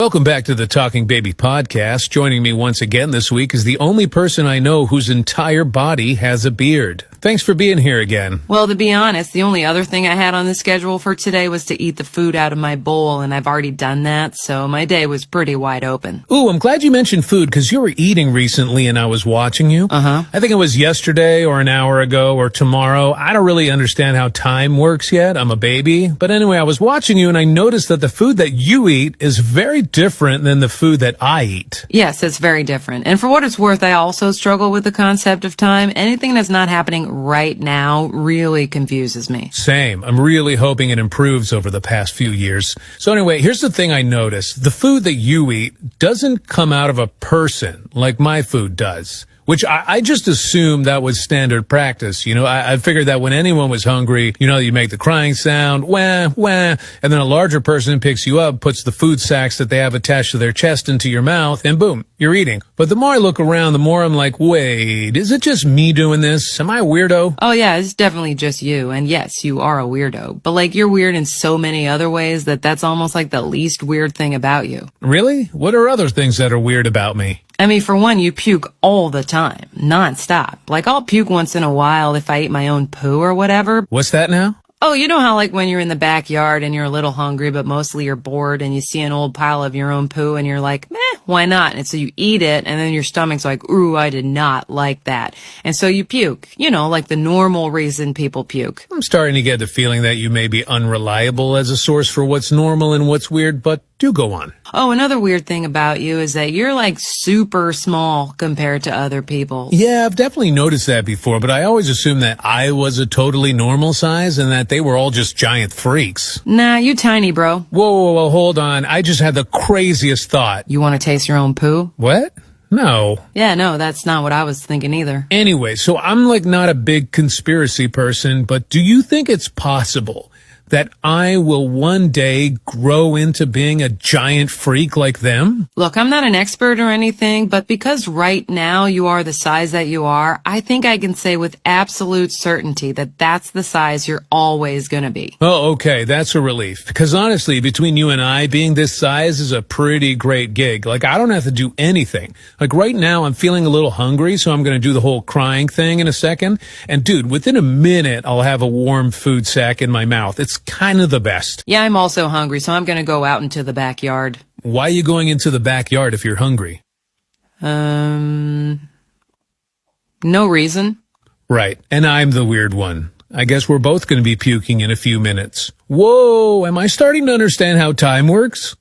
Welcome back to the Talking Baby podcast. Joining me once again this week is the only person I know whose entire body has a beard. Thanks for being here again. Well, to be honest, the only other thing I had on the schedule for today was to eat the food out of my bowl, and I've already done that, so my day was pretty wide open. Ooh, I'm glad you mentioned food because you were eating recently and I was watching you. I think it was yesterday or an hour ago or tomorrow. I don't really understand how time works yet. I'm a baby. But anyway, I was watching you and I noticed that the food that you eat is very different than the food that I eat. Yes, it's very different. And for what it's worth, I also struggle with the concept of time. Anything that's not happening right now really confuses me. Same. I'm really hoping it improves over the past few years. So anyway, here's the thing I noticed. The food that you eat doesn't come out of a person like my food does. Which I just assumed that was standard practice. I figured that when anyone was hungry, you make the crying sound, wah, wah, and then a larger person picks you up, puts the food sacks that they have attached to their chest into your mouth, and boom, you're eating. But the more I look around, the more I'm like, wait, is it just me doing this? Am I a weirdo? Oh yeah, it's definitely just you. And yes, you are a weirdo. But you're weird in so many other ways that's almost like the least weird thing about you. Really? What are other things that are weird about me? I mean, for one, you puke all the time, nonstop. I'll puke once in a while if I eat my own poo or whatever. What's that now? Oh, you know how when you're in the backyard and you're a little hungry, but mostly you're bored and you see an old pile of your own poo and you're like, meh, why not? And so you eat it and then your stomach's like, ooh, I did not like that. And so you puke, like the normal reason people puke. I'm starting to get the feeling that you may be unreliable as a source for what's normal and what's weird, but do go on. Oh, another weird thing about you is that you're super small compared to other people. Yeah, I've definitely noticed that before, but I always assumed that I was a totally normal size and that they were all just giant freaks. Nah, you tiny, bro. Whoa, hold on. I just had the craziest thought. You want to taste your own poo? What? No. Yeah, no, that's not what I was thinking either. Anyway, so I'm not a big conspiracy person, but do you think it's possible that I will one day grow into being a giant freak like them? Look, I'm not an expert or anything, but because right now you are the size that you are, I think I can say with absolute certainty that that's the size you're always gonna be. Oh, okay, that's a relief. Because honestly, between you and I, being this size is a pretty great gig. I don't have to do anything. Right now, I'm feeling a little hungry, so I'm gonna do the whole crying thing in a second. And dude, within a minute, I'll have a warm food sack in my mouth. It's kind of the best. Yeah, I'm also hungry, so I'm gonna go out into the backyard. Why are you going into the backyard if you're hungry? No reason. Right, and I'm the weird one. I guess we're both going to be puking in a few minutes. Whoa, am I starting to understand how time works?